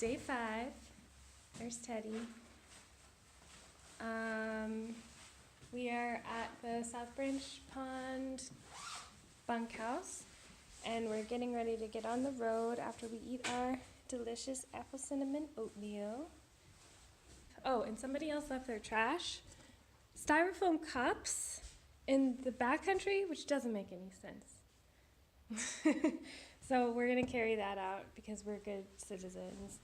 day 5. There's Teddy. We are at the South Branch Pond bunkhouse, and we're getting ready to get on the road after we eat our delicious apple cinnamon oatmeal. Oh, and somebody else left their trash. Styrofoam cups in the backcountry, which doesn't make any sense. So we're gonna carry that out because we're good citizens.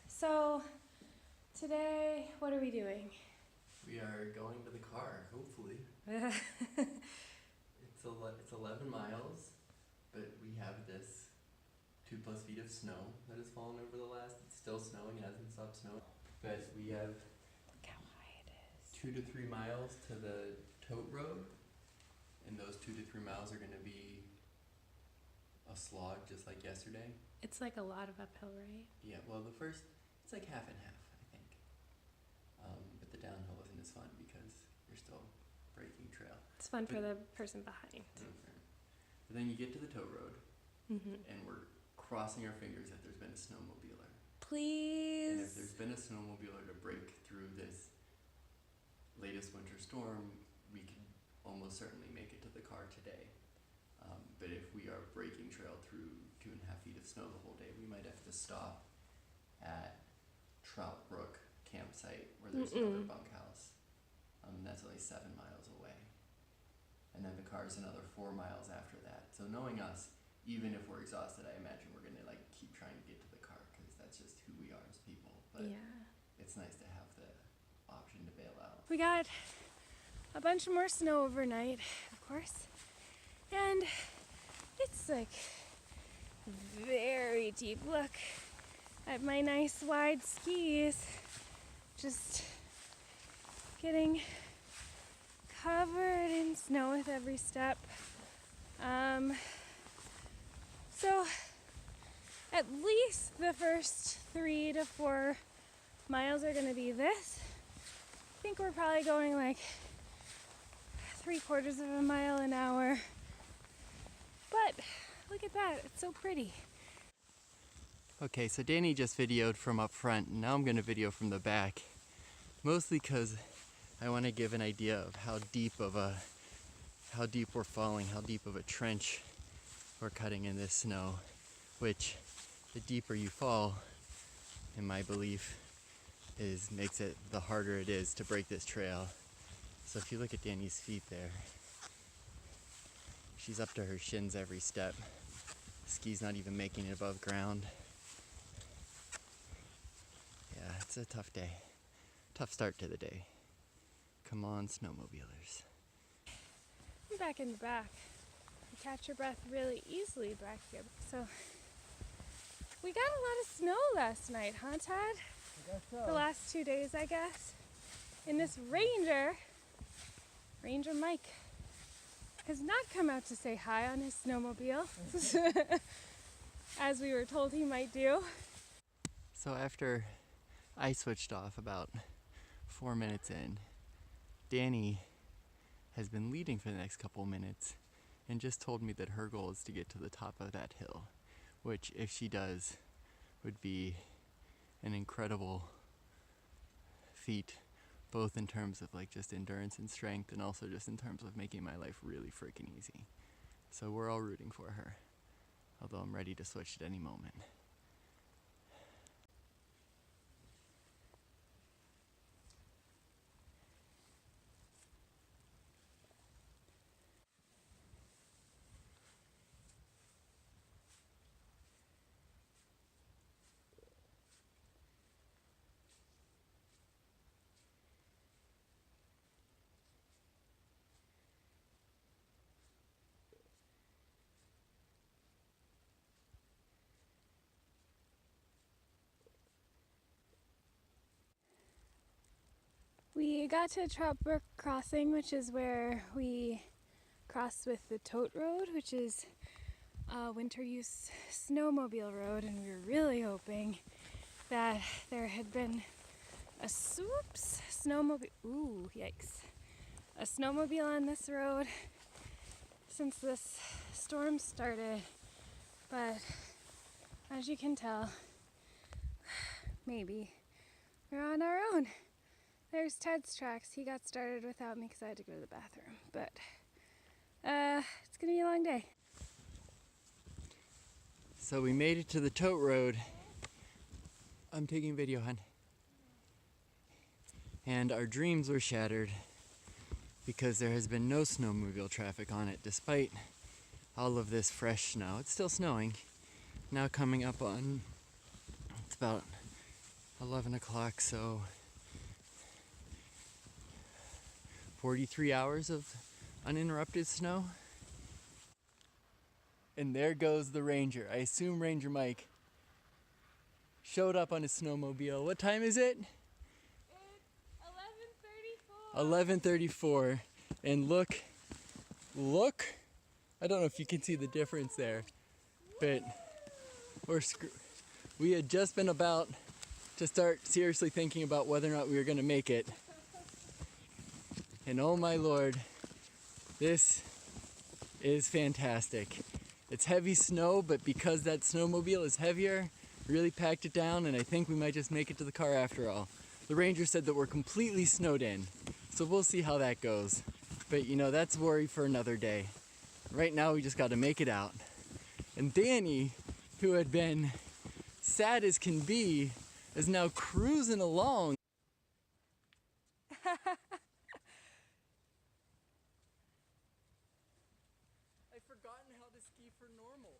So today, what are we doing? We are going to the car, hopefully. It's 11 miles, but we have this 2+ feet of snow that has fallen over the last. It's still snowing, it hasn't stopped snowing. But we have Look how high it is. 2 to 3 miles to the tote road, and those 2 to 3 miles are going to be a slog, just like yesterday. It's like a lot of uphill, right? Yeah, well, it's like half and half, I think. But the downhill isn't as fun because you're still breaking trail. It's fun for the person behind. But then you get to the tote road, and we're crossing our fingers that there's been a snowmobiler. Please. And if there's been a snowmobiler to break through this latest winter storm, we could almost certainly make it to the car today. But if we are breaking trail through 2.5 feet of snow the whole day, we might have to stop at Trout Brook campsite where there's another bunkhouse. That's only 7 miles away. And then the car's another 4 miles after that. So knowing us, even if we're exhausted, I imagine we're gonna keep trying to get to the car because that's just who we are as people. But Yeah. it's nice to have the option to bail out. We got a bunch more snow overnight, of course. And it's like very deep. Look at my nice wide skis. Just getting covered in snow with every step. So at least the first 3 to 4 miles are gonna be this. I think we're probably going like 3/4 of a mile an hour. But look at that, it's so pretty. Okay, so Danny just videoed from up front, and now I'm going to video from the back. Mostly because I want to give an idea of how deep we're falling, how deep of a trench we're cutting in this snow. Which, the deeper you fall, in my belief, makes it the harder it is to break this trail. So if you look at Danny's feet there, she's up to her shins every step. Ski's not even making it above ground. Yeah, it's a tough day. Tough start to the day. Come on, snowmobilers. I'm back in the back. You catch your breath really easily back here. So we got a lot of snow last night, huh, Tad? I guess so. The last 2 days, I guess. And this Ranger Mike, has not come out to say hi on his snowmobile, as we were told he might do. So after I switched off about 4 minutes in, Danny has been leading for the next couple minutes and just told me that her goal is to get to the top of that hill, which, if she does, would be an incredible feat, both in terms of just endurance and strength, and also just in terms of making my life really freaking easy. So we're all rooting for her, although I'm ready to switch at any moment. We got to Trout Brook Crossing, which is where we crossed with the tote road, which is a winter use snowmobile road, and we were really hoping that there had been a snowmobile, ooh, yikes, a snowmobile on this road since this storm started, but as you can tell, maybe. We're on our own. There's Ted's tracks. He got started without me because I had to go to the bathroom. But it's gonna be a long day. So we made it to the tote road. I'm taking video, hon. And our dreams were shattered because there has been no snowmobile traffic on it despite all of this fresh snow. It's still snowing. Now coming up on, it's about 11 o'clock, so 43 hours of uninterrupted snow. And there goes the ranger. I assume Ranger Mike showed up on his snowmobile. What time is it? It's 11:34. 11:34. And look. I don't know if you can see the difference there, but we had just been about to start seriously thinking about whether or not we were going to make it. And oh my Lord, this is fantastic. It's heavy snow, but because that snowmobile is heavier, really packed it down, and I think we might just make it to the car after all. The ranger said that we're completely snowed in, so we'll see how that goes. But you know, that's worry for another day. Right now we just got to make it out. And Danny, who had been sad as can be, is now cruising along. I've forgotten how to ski for normal.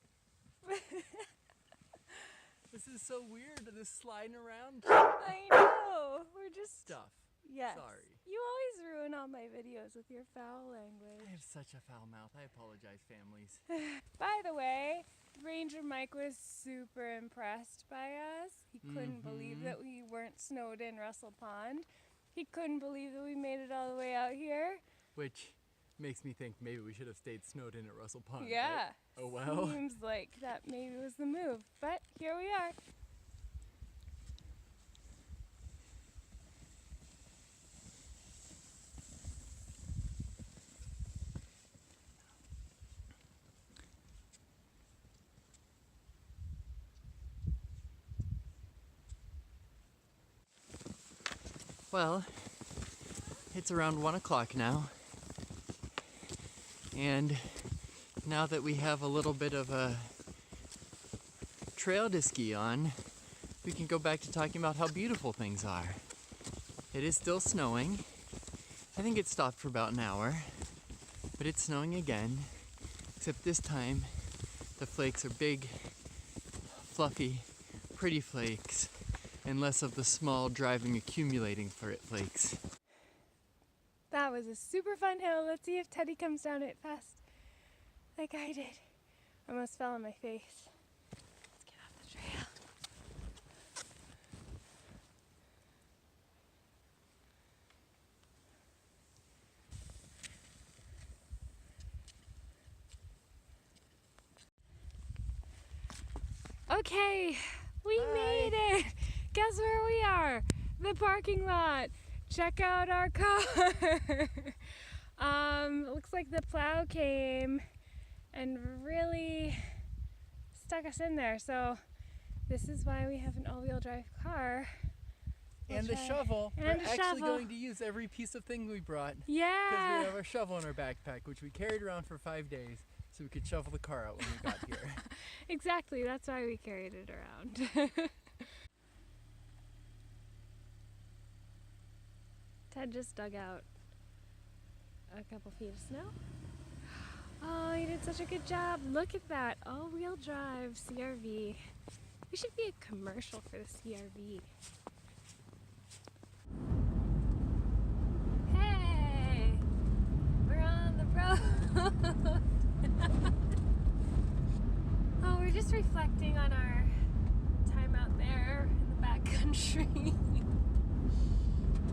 This is so weird, this sliding around I know. We're just stuff. Yes. Sorry. You always ruin all my videos with your foul I language. have such a foul mouth. I apologize, families. By the way, Ranger Mike was super impressed by us. He couldn't believe that we weren't snowed in Russell Pond. He couldn't believe that we made it all the way out here. Which makes me think maybe we should have stayed snowed in at Russell Pond. Yeah. Right? Oh well. Seems like that maybe was the move. But here we are. Well, it's around 1 o'clock now, and now that we have a little bit of a trail to ski on, we can go back to talking about how beautiful things are. It is still snowing. I think it stopped for about an hour, but it's snowing again, except this time the flakes are big, fluffy, pretty flakes, and less of the small, driving, accumulating flakes. That was a super fun hill. Let's see if Teddy comes down it fast, like I did. I almost fell on my face. Let's get off the trail. Okay, we made it. Guess where we are? The parking lot. Check out our car. Looks like the plow came and really stuck us in there. So this is why we have an all-wheel drive car. And the shovel. And We're a actually shovel. going to use every piece of thing we brought. Yeah. Because we have our shovel in our backpack, which we carried around for 5 days, so we could shovel the car out when we got here. Exactly. That's why we carried it around. Ted just dug out a couple feet of snow. Oh, he did such a good job. Look at that. All-wheel drive CRV. We should be a commercial for the CRV. Hey! We're on the road! Oh, we're just reflecting on our time out there in the backcountry.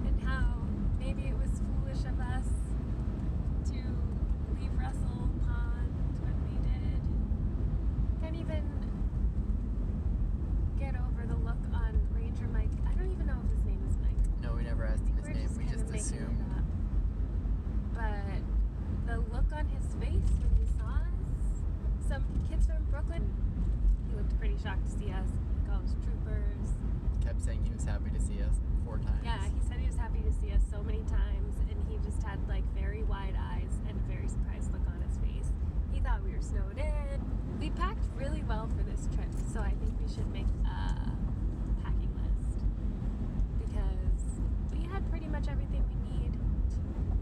And how maybe it was foolish of us to leave Russell Pond when we did. Can't even get over the look on Ranger Mike. I don't even know if his name is Mike. No, we never asked him his name. We kind just of making assumed. it up. But the look on his face when he saw us, some kids from Brooklyn, he looked pretty shocked to see us. Like, all his troopers. Kept saying he was happy to see us 4 times. Yeah, he said he was happy to see us so many times, and he just had like very wide eyes and a very surprised look on his face. He thought we were snowed in. We packed really well for this trip, so I think we should make a packing list because we had pretty much everything we need.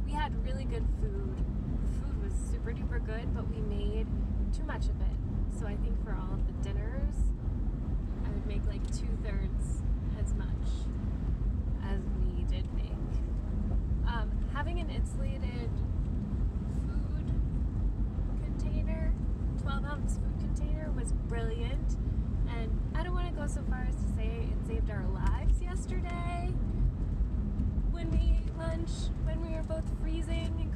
We had really good food. The food was super duper good, but we made too much of it. So I think for all of the dinners, I would make like 2/3 as much as we did make. Having an insulated food container, 12-ounce food container, was brilliant. And I don't want to go so far as to say it saved our lives yesterday when we ate lunch, when we were both freezing